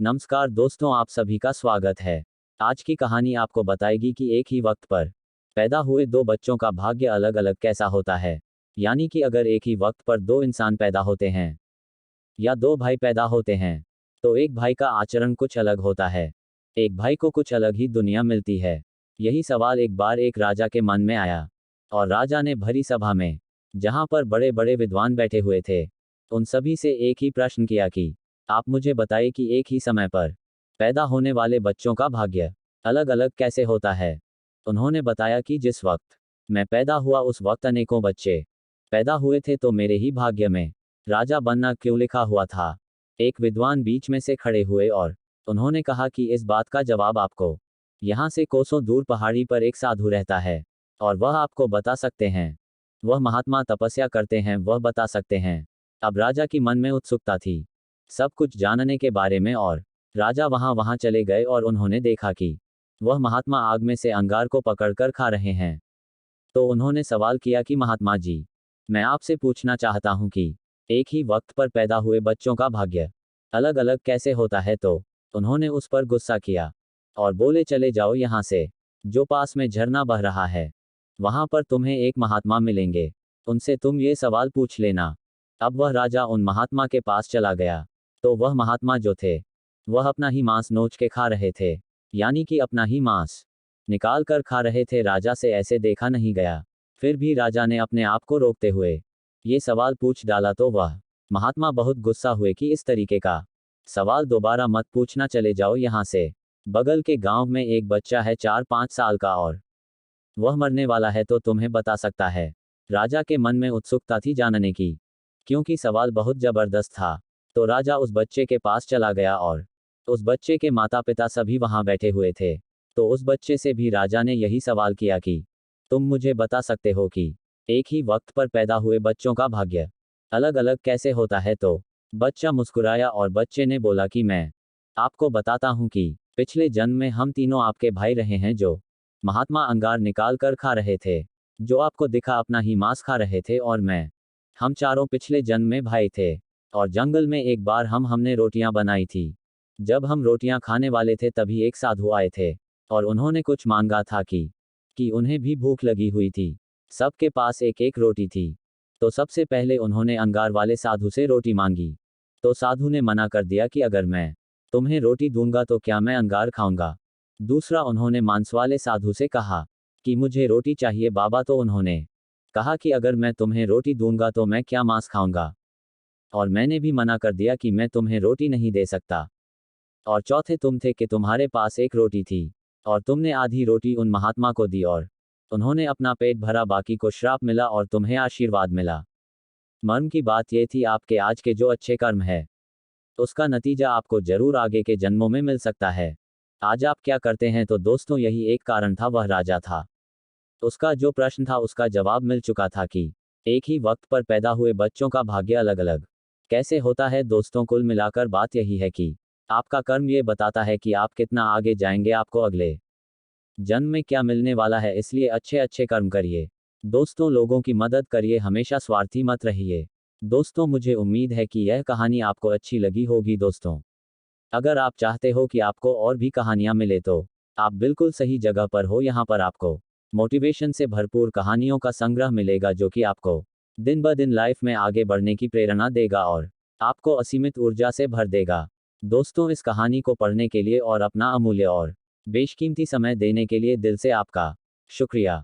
नमस्कार दोस्तों, आप सभी का स्वागत है। आज की कहानी आपको बताएगी कि एक ही वक्त पर पैदा हुए दो बच्चों का भाग्य अलग अलग कैसा होता है। यानी कि अगर एक ही वक्त पर दो इंसान पैदा होते हैं या दो भाई पैदा होते हैं तो एक भाई का आचरण कुछ अलग होता है, एक भाई को कुछ अलग ही दुनिया मिलती है। यही सवाल एक बार एक राजा के मन में आया और राजा ने भरी सभा में, जहां पर बड़े बड़े विद्वान बैठे हुए थे, उन सभी से एक ही प्रश्न किया कि आप मुझे बताइए कि एक ही समय पर पैदा होने वाले बच्चों का भाग्य अलग अलग कैसे होता है। उन्होंने बताया कि जिस वक्त मैं पैदा हुआ उस वक्त अनेकों बच्चे पैदा हुए थे, तो मेरे ही भाग्य में राजा बनना क्यों लिखा हुआ था। एक विद्वान बीच में से खड़े हुए और उन्होंने कहा कि इस बात का जवाब आपको यहाँ से कोसों दूर पहाड़ी पर एक साधु रहता है और वह आपको बता सकते हैं। वह महात्मा तपस्या करते हैं, वह बता सकते हैं। अब राजा की मन में उत्सुकता थी सब कुछ जानने के बारे में, और राजा वहां चले गए और उन्होंने देखा कि वह महात्मा आग में से अंगार को पकड़कर खा रहे हैं। तो उन्होंने सवाल किया कि महात्मा जी, मैं आपसे पूछना चाहता हूं कि एक ही वक्त पर पैदा हुए बच्चों का भाग्य अलग अलग कैसे होता है। तो उन्होंने उस पर गुस्सा किया और बोले, चले जाओ यहाँ से, जो पास में झरना बह रहा है वहां पर तुम्हें एक महात्मा मिलेंगे, उनसे तुम ये सवाल पूछ लेना। अब वह राजा उन महात्मा के पास चला गया, तो वह महात्मा जो थे वह अपना ही मांस नोच के खा रहे थे, यानी कि अपना ही मांस निकाल कर खा रहे थे। राजा से ऐसे देखा नहीं गया, फिर भी राजा ने अपने आप को रोकते हुए ये सवाल पूछ डाला, तो वह महात्मा बहुत गुस्सा हुए कि इस तरीके का सवाल दोबारा मत पूछना, चले जाओ यहाँ से। बगल के गांव में एक बच्चा है 4-5 साल का और वह मरने वाला है, तो तुम्हें बता सकता है। राजा के मन में उत्सुकता थी जानने की, क्योंकि सवाल बहुत जबरदस्त था। तो राजा उस बच्चे के पास चला गया और उस बच्चे के माता पिता सभी वहां बैठे हुए थे। तो उस बच्चे से भी राजा ने यही सवाल किया कि तुम मुझे बता सकते हो कि एक ही वक्त पर पैदा हुए बच्चों का भाग्य अलग अलग कैसे होता है। तो बच्चा मुस्कुराया और बच्चे ने बोला कि मैं आपको बताता हूं कि पिछले जन्म में हम तीनों आपके भाई रहे हैं, जो महात्मा अंगार निकाल कर खा रहे थे, जो आपको दिखा अपना ही मांस खा रहे थे, और मैं, हम चारों पिछले जन्म में भाई थे। और जंगल में एक बार हमने रोटियां बनाई थी। जब हम रोटियां खाने वाले थे तभी एक साधु आए थे और उन्होंने कुछ मांगा था कि उन्हें भी भूख लगी हुई थी। सबके पास एक एक रोटी थी। तो सबसे पहले उन्होंने अंगार वाले साधु से रोटी मांगी। तो साधु ने मना कर दिया कि अगर मैं तुम्हें रोटी दूंगा तो क्या मैं अंगार खाऊंगा। दूसरा उन्होंने मांस वाले साधु से कहा कि मुझे रोटी चाहिए बाबा, तो उन्होंने कहा कि अगर मैं तुम्हें रोटी दूंगा तो मैं क्या मांस खाऊंगा, और मैंने भी मना कर दिया कि मैं तुम्हें रोटी नहीं दे सकता। और चौथे तुम थे कि तुम्हारे पास एक रोटी थी और तुमने आधी रोटी उन महात्मा को दी और उन्होंने अपना पेट भरा, बाकी को श्राप मिला और तुम्हें आशीर्वाद मिला। मर्म की बात यह थी, आपके आज के जो अच्छे कर्म है उसका नतीजा आपको जरूर आगे के जन्मों में मिल सकता है। आज आप क्या करते हैं। तो दोस्तों, यही एक कारण था, वह राजा था। उसका जो प्रश्न था उसका जवाब मिल चुका था कि एक ही वक्त पर पैदा हुए बच्चों का भाग्य अलग अलग कैसे होता है। दोस्तों, कुल मिलाकर बात यही है कि आपका कर्म ये बताता है कि आप कितना आगे जाएंगे, आपको अगले जन्म में क्या मिलने वाला है। इसलिए अच्छे अच्छे कर्म करिए दोस्तों, लोगों की मदद करिए, हमेशा स्वार्थी मत रहिए। दोस्तों, मुझे उम्मीद है कि यह कहानी आपको अच्छी लगी होगी। दोस्तों, अगर आप चाहते हो कि आपको और भी कहानियां मिले तो आप बिल्कुल सही जगह पर हो। यहाँ पर आपको मोटिवेशन से भरपूर कहानियों का संग्रह मिलेगा, जो कि आपको दिन ब दिन लाइफ में आगे बढ़ने की प्रेरणा देगा और आपको असीमित ऊर्जा से भर देगा। दोस्तों, इस कहानी को पढ़ने के लिए और अपना अमूल्य और बेशकीमती समय देने के लिए दिल से आपका शुक्रिया।